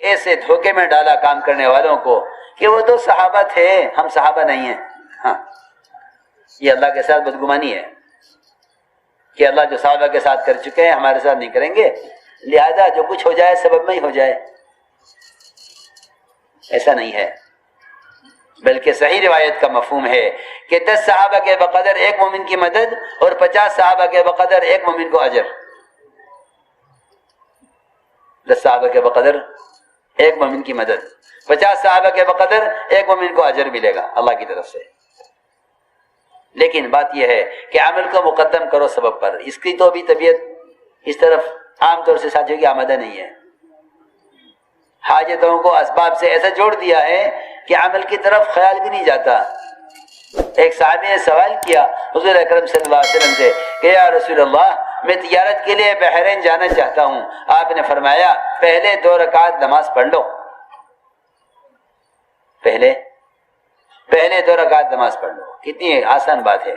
ایسے دھوکے میں ڈالا کام کرنے والوں کو کہ وہ تو صحابہ تھے، ہم صحابہ نہیں ہیں. ہاں، یہ اللہ کے ساتھ بدگمانی ہے کہ اللہ جو صحابہ کے ساتھ کر چکے ہیں ہمارے ساتھ نہیں کریں گے، لہذا جو کچھ ہو جائے سبب میں ہی ہو جائے. ایسا نہیں ہے، بلکہ صحیح روایت کا مفہوم ہے کہ 10 صحابہ کے بقدر ایک مومن کی مدد اور 50 صحابہ کے بقدر ایک مومن کو اجر. 10 صحابہ کے بقدر ایک مومن کی مدد، 50 صحابہ کے بقدر ایک مومن کو اجر ملے گا اللہ کی طرف سے. لیکن بات یہ ہے کہ عمل کو مقدم کرو سبب پر. اس کی تو بھی طبیعت اس طرف عام طور سے ساتھیوں کی آمدہ نہیں ہے. حاجتوں کو اسباب سے ایسا جوڑ دیا ہے کہ عمل کی طرف خیال بھی نہیں جاتا. ایک صحابی نے سوال کیا حضور اکرم صلی اللہ علیہ وسلم سے کہ یا رسول اللہ میں تجارت کے لیے بحرین جانا چاہتا ہوں. آپ نے فرمایا پہلے 2 رکعت نماز پڑھ لو. پہلے 2 رکعت نماز پڑھ لو. کتنی آسان بات ہے.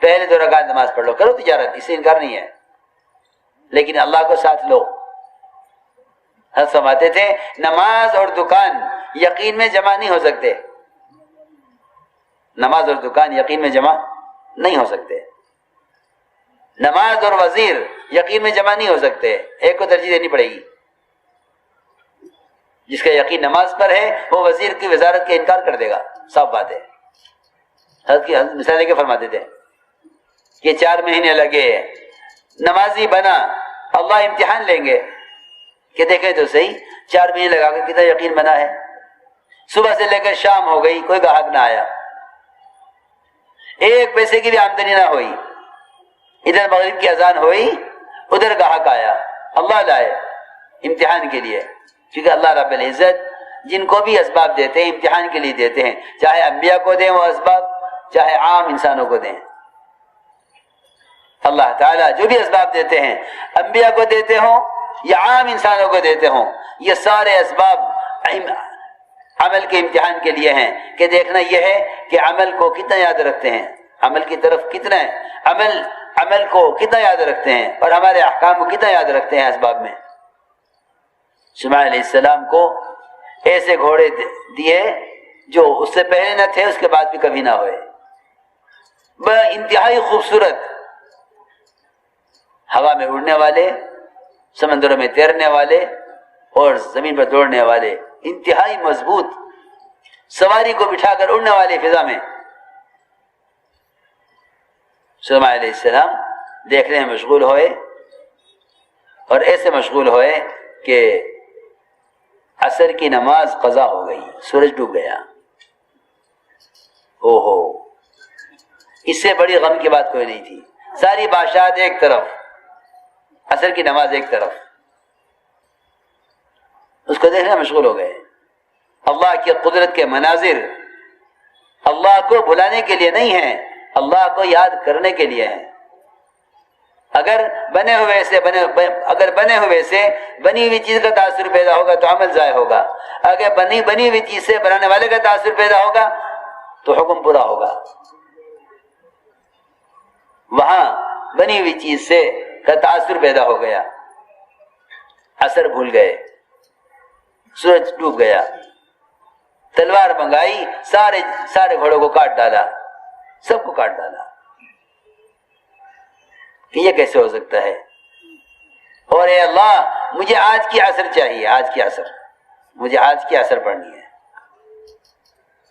پہلے 2 رکعت نماز پڑھ لو، کرو تجارت، اس سے انکار نہیں ہے، لیکن اللہ کو ساتھ لو. حضرت فرماتے تھے نماز اور دکان یقین میں جمع نہیں ہو سکتے. نماز اور دکان یقین میں جمع نہیں ہو سکتے. نماز اور وزیر یقین میں جمع نہیں ہو سکتے. ایک کو ترجیح دینی پڑے گی. جس کا یقین نماز پر ہے وہ وزیر کی وزارت کا انکار کر دے گا، صاف بات ہے. حضرت مثال دے کے فرماتے تھے کہ 4 مہینے لگے، نمازی بنا، اللہ امتحان لیں گے کہ دیکھیں تو صحیح 4 مہینے لگا کر کتنا یقین بنا ہے. صبح سے لے کر شام ہو گئی، کوئی گاہک نہ آیا، 1 پیسے کی بھی آمدنی نہ ہوئی. ادھر مغرب کی اذان ہوئی، ادھر گاہک آیا، اللہ لائے امتحان کے لیے. کیونکہ اللہ رب العزت جن کو بھی اسباب دیتے ہیں امتحان کے لیے دیتے ہیں، چاہے انبیاء کو دیں وہ اسباب، چاہے عام انسانوں کو دیں. اللہ تعالیٰ جو بھی اسباب دیتے ہیں، انبیاء کو دیتے ہوں یا عام انسانوں کو دیتے ہوں، یہ سارے اسباب عمل کے امتحان کے لیے ہیں کہ دیکھنا یہ ہے کہ عمل کو کتنا یاد رکھتے ہیں، عمل کی طرف کتنا ہے، عمل کو کتنا یاد رکھتے ہیں اور ہمارے احکام کو کتنا یاد رکھتے ہیں اسباب میں. سلیمان علیہ السلام کو ایسے گھوڑے دیے جو اس سے پہلے نہ تھے، اس کے بعد بھی کبھی نہ ہوئے. انتہائی خوبصورت، ہوا میں اڑنے والے، سمندروں میں تیرنے والے اور زمین پر دوڑنے والے، انتہائی مضبوط، سواری کو بٹھا کر اڑنے والے فضا میں. سلیمان علیہ السلام دیکھنے میں مشغول ہوئے اور ایسے مشغول ہوئے کہ عصر کی نماز قضا ہو گئی، سورج ڈوب گیا. اوہو، اس سے بڑی غم کی بات کوئی نہیں تھی. ساری بادشاہت ایک طرف، عصر کی نماز ایک طرف، اس کو دیکھنے مشغول ہو گئے. اللہ کی قدرت کے مناظر اللہ کو بھلانے کے لیے نہیں ہیں، اللہ کو یاد کرنے کے لیے ہیں. اگر بنے ہوئے سے بنی ہوئی چیز کا تاثر پیدا ہوگا تو عمل ضائع ہوگا. اگر بنی ہوئی چیز سے بنانے والے کا تاثر پیدا ہوگا تو حکم پورا ہوگا. وہاں بنی ہوئی چیز سے کا تاثر پیدا ہو گیا، عصر بھول گئے، سورج ڈوب گیا، تلوار منگائی، سارے گھوڑوں کو کاٹ ڈالا، سب کو کاٹ ڈالا. کہ یہ کیسے ہو سکتا ہے؟ اور اے اللہ مجھے آج کی عصر چاہیے، آج کی عصر، مجھے آج کی عصر پڑھنی ہے،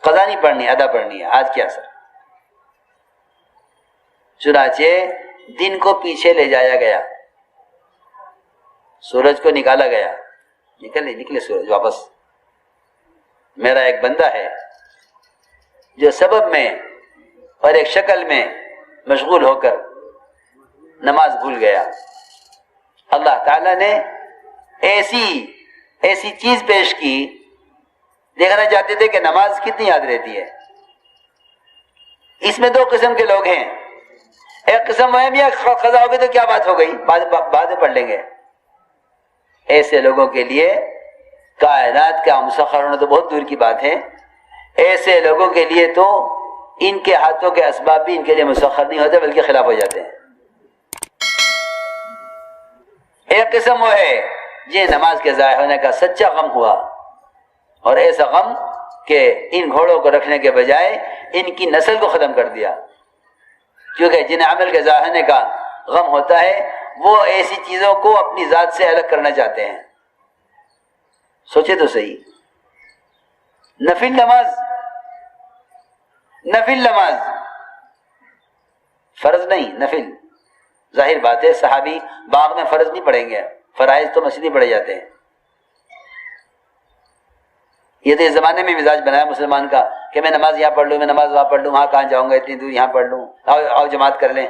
قضا نہیں پڑھنی، ادا پڑھنی ہے، آج کی عصر. چنانچہ دن کو پیچھے لے جایا گیا، سورج کو نکالا گیا. نکلے سورج واپس. میرا ایک بندہ ہے جو سبب میں اور ایک شکل میں مشغول ہو کر نماز بھول گیا. اللہ تعالیٰ نے ایسی چیز پیش کی، دیکھنا چاہتے تھے کہ نماز کتنی یاد رہتی ہے. اس میں 2 قسم کے لوگ ہیں. ایک قسم ہے بھی قضا ہوگی تو کیا بات ہو گئی، بعد میں پڑھ لیں گے. ایسے لوگوں کے لیے کائنات کا مسخر ہونا تو بہت دور کی بات ہے. ایسے لوگوں کے لیے تو ان کے ہاتھوں کے اسباب بھی ان کے لیے مسخر نہیں ہوتے بلکہ خلاف ہو جاتے ہیں. ایک قسم وہ ہے یہ نماز کے ضائع ہونے کا سچا غم ہوا، اور ایسا غم کہ ان گھوڑوں کو رکھنے کے بجائے ان کی نسل کو ختم کر دیا، کیونکہ جنہیں عمل کے ضائع ہونے کا غم ہوتا ہے وہ ایسی چیزوں کو اپنی ذات سے الگ کرنا چاہتے ہیں۔ سوچے تو صحیح، نفل نماز فرض نہیں، نفل۔ ظاہر بات ہے صحابی باغ میں فرض نہیں پڑھیں گے، فرائض تو مسجد ہی پڑھے جاتے ہیں۔ یہ تو اس زمانے میں مزاج بنایا مسلمان کا کہ میں نماز یہاں پڑھ لوں، میں نماز وہاں پڑھ لوں، وہاں کہاں جاؤں گا، اتنی دور یہاں پڑھ لوں، آؤ جماعت کر لیں۔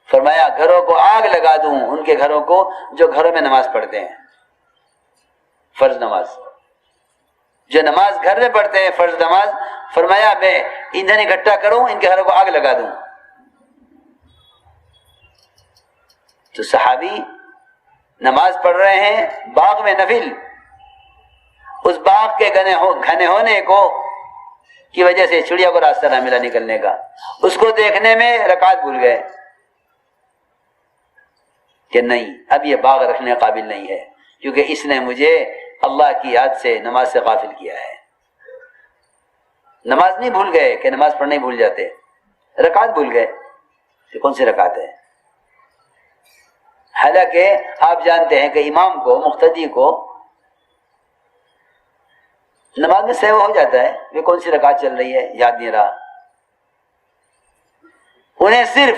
فرمایا گھروں کو آگ لگا دوں ان کے گھروں کو جو گھروں میں نماز پڑھتے ہیں، فرض نماز جو نماز گھر میں پڑھتے ہیں، فرض نماز، فرمایا میں ایندھن اکٹھا کروں ان کے گھروں کو آگ لگا دوں۔ تو صحابی نماز پڑھ رہے ہیں باغ میں نفل، اس باغ کے گھنے ہونے کی وجہ سے چڑیا کو راستہ نہ ملا نکلنے کا، اس کو دیکھنے میں رکعت بھول گئے کہ نہیں اب یہ باغ رکھنے قابل نہیں ہے، کیونکہ اس نے مجھے اللہ کی یاد سے نماز سے غافل کیا ہے۔ نماز نہیں بھول گئے کہ نماز پڑھنے بھول جاتے، رکعت بھول گئے کہ کون سی رکعت ہے۔ حالانکہ آپ جانتے ہیں کہ امام کو، مقتدی کو نماز میں سہو ہو جاتا ہے، یہ کون سی رکعت چل رہی ہے یاد نہیں رہا۔ انہیں صرف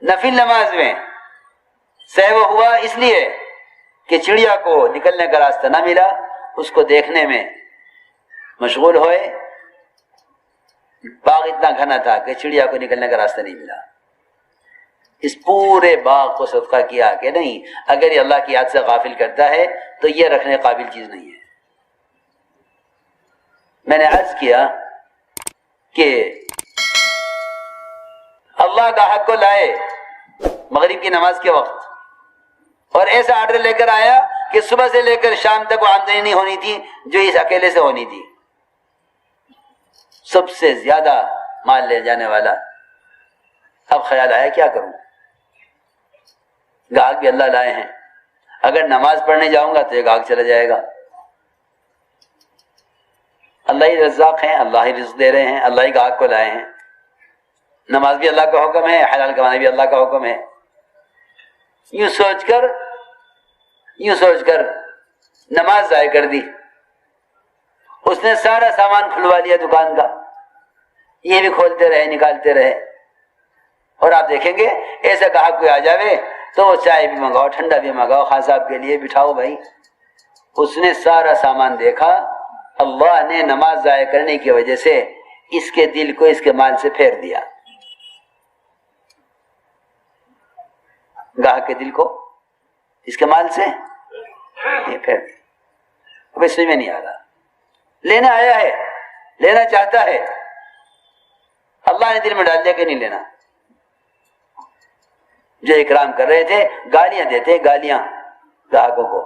نفل نماز میں سہو ہوا اس لیے کہ چڑیا کو نکلنے کا راستہ نہ ملا، اس کو دیکھنے میں مشغول ہوئے، باغ اتنا گھنا تھا کہ چڑیا کو نکلنے کا راستہ نہیں ملا۔ اس پورے باغ کو صدقہ کیا کہ نہیں، اگر یہ اللہ کی یاد سے غافل کرتا ہے تو یہ رکھنے قابل چیز نہیں ہے۔ میں نے عرض کیا کہ اللہ کا حق کو لائے مغرب کی نماز کے وقت، اور ایسا آرڈر لے کر آیا کہ صبح سے لے کر شام تک وہ آمدنی نہیں ہونی تھی جو اس اکیلے سے ہونی تھی، سب سے زیادہ مال لے جانے والا۔ اب خیال آیا کیا کروں، گاہک بھی اللہ لائے ہیں، اگر نماز پڑھنے جاؤں گا تو یہ گاہک چلا جائے گا۔ اللہ ہی رزاق ہیں، اللہ ہی رزق دے رہے ہیں، اللہ ہی گاہک کو لائے ہیں، نماز بھی اللہ کا حکم ہے، حلال کمانا بھی اللہ کا حکم ہے۔ یوں سوچ کر نماز ضائع کر دی۔ اس نے سارا سامان کھلوا لیا دکان کا، یہ بھی کھولتے رہے نکالتے رہے، اور آپ دیکھیں گے ایسا گاہک کوئی آ جاوے تو چائے بھی منگاؤ، ٹھنڈا بھی منگاؤ، خان صاحب کے لیے بٹھاؤ بھائی۔ اس نے سارا سامان دیکھا، اللہ نے نماز ضائع کرنے کی وجہ سے اس کے دل کو اس کے مال سے پھیر دیا، گاہک کے دل کو اس کے مال سے یہ پھیر دیا۔ اب سمجھ میں نہیں آ رہا، لینا آیا ہے، لینا چاہتا ہے، اللہ نے دل میں ڈال دیا کہ نہیں لینا۔ جو اکرام کر رہے تھے گالیاں دیتے، گالیاں گاہکوں کو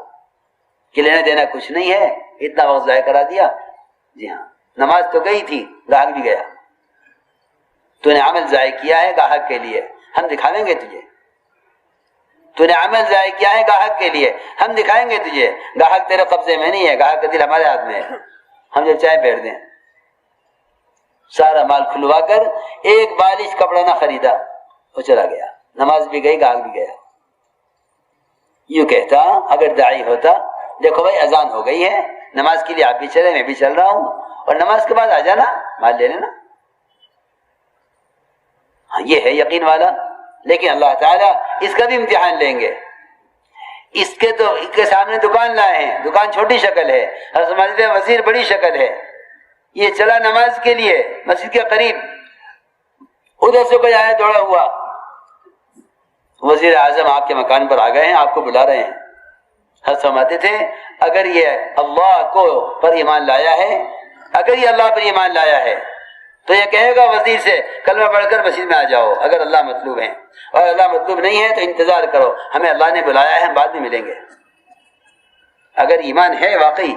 کہ لینا دینا کچھ نہیں ہے، اتنا وقت ضائع کرا دیا۔ جی ہاں، نماز تو گئی تھی، گاہک بھی گیا، تو نے عمل ضائع کیا ہے گاہک کے لیے، ہم دکھاویں گے تجھے۔ تو نے عمل ضائع کیا ہے گاہک کے لیے، ہم دکھائیں گے تجھے۔ گاہک تیرے قبضے میں نہیں ہے، گاہک کا دل ہمارے ہاتھ میں ہے، ہم جب چائے پھیر دیں۔ سارا مال کھلوا کر ایک بالش کپڑا نہ خریدا، وہ چلا گیا، نماز بھی گئی، گاہک بھی گیا۔ یوں کہتا اگر داعی ہوتا، دیکھو بھائی اذان ہو گئی ہے، نماز کے لیے آپ بھی چلے، میں بھی چل رہا ہوں، اور نماز کے بعد آ جانا، مال لے لینا۔ ہاں یہ ہے یقین والا، لیکن اللہ تعالیٰ اس کا بھی امتحان لیں گے۔ اس کے سامنے دکان لائے ہیں، دکان چھوٹی شکل ہے، حضرت مسجد وزیر بڑی شکل ہے، یہ چلا نماز کے لیے مسجد کے قریب، ادھر سے کوئی آیا دوڑا ہوا، وزیر اعظم آپ کے مکان پر آ گئے ہیں، آپ کو بلا رہے ہیں۔ حضرت فرماتے تھے اگر یہ اللہ پر ایمان لایا ہے، اگر یہ اللہ پر ایمان لایا ہے تو یہ کہے گا وزیر سے کلمہ پڑھ کر مسجد میں آ جاؤ اگر اللہ مطلوب ہے، اور اللہ مطلوب نہیں ہے تو انتظار کرو، ہمیں اللہ نے بلایا ہے، ہم بعد میں ملیں گے۔ اگر ایمان ہے واقعی،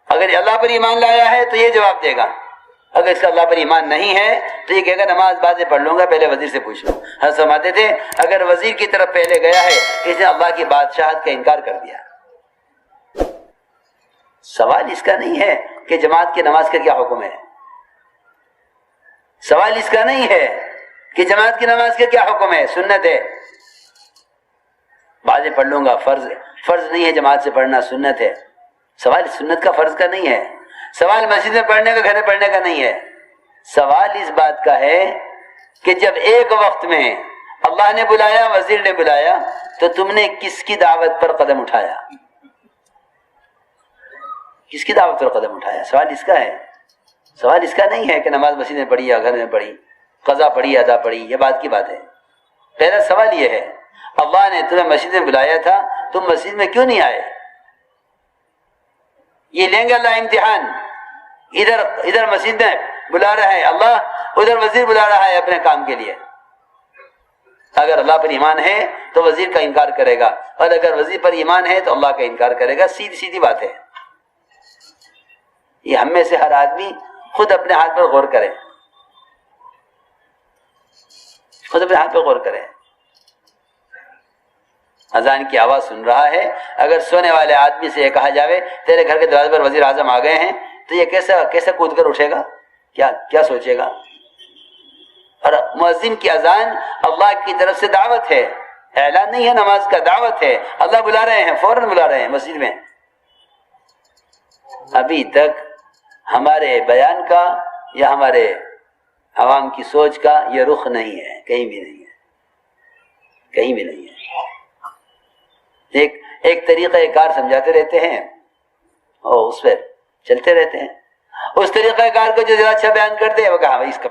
اگر اللہ پر ایمان لایا ہے تو یہ جواب دے گا، اگر اس کا اللہ پر ایمان نہیں ہے تو یہ کہے گا نماز بعد میں پڑھ لوں گا، پہلے وزیر سے پوچھ لوں۔ حضرت فرماتے تھے اگر وزیر کی طرف پہلے گیا ہے اس نے اللہ کی بادشاہت کا انکار کر دیا۔ سوال اس کا نہیں ہے کہ جماعت کی نماز کا کیا حکم ہے، سوال اس کا نہیں ہے کہ جماعت کی نماز کا کیا حکم ہے، سنت ہے، بعد میں پڑھ لوں گا، فرض نہیں ہے جماعت سے پڑھنا، سنت ہے۔ سوال سنت کا فرض کا نہیں ہے، سوال مسجد میں پڑھنے کا گھر میں پڑھنے کا نہیں ہے، سوال اس بات کا ہے کہ جب ایک وقت میں اللہ نے بلایا، وزیر نے بلایا، تو تم نے کس کی دعوت پر قدم اٹھایا، کس کی دعوت پر قدم اٹھایا؟ سوال اس کا ہے، سوال اس کا نہیں ہے کہ نماز مسجد میں پڑھی یا گھر میں پڑھی، قضا پڑھی ادا پڑھی، یہ بات کی بات ہے۔ پہلا سوال یہ ہے اللہ نے تمہیں مسجد میں بلایا تھا، تم مسجد میں کیوں نہیں آئے؟ یہ لیں گے اللہ امتحان، ادھر مسجد میں بلا رہا ہے اللہ، ادھر وزیر بلا رہا ہے اپنے کام کے لیے۔ اگر اللہ پر ایمان ہے تو وزیر کا انکار کرے گا، اور اگر وزیر پر ایمان ہے تو اللہ کا انکار کرے گا، سیدھی بات ہے۔ یہ ہم میں سے ہر آدمی خود اپنے ہاتھ پر غور کرے، خود اپنے ہاتھ پر غور کرے۔ اذان کی آواز سن رہا ہے، اگر سونے والے آدمی سے یہ کہا جاوے تیرے گھر کے دروازے پر وزیر اعظم آ گئے ہیں، تو یہ کیسے کود کر اٹھے گا، کیا سوچے گا؟ اور مؤذن کی اذان اللہ کی طرف سے دعوت ہے، اعلان نہیں ہے نماز کا، دعوت ہے، اللہ بلا رہے ہیں، فوراً بلا رہے ہیں مسجد میں۔ ابھی تک ہمارے بیان کا یا ہمارے عوام کی سوچ کا یہ رخ نہیں ہے، کہیں بھی نہیں ہے، کہیں بھی نہیں ہے۔ ایک طریقہ کار سمجھاتے رہتے ہیں اور اس پہ چلتے رہتے ہیں، اس طریقہ کار کو جو زیادہ اچھا بیان کرتے ہیں وہ کہا اس کا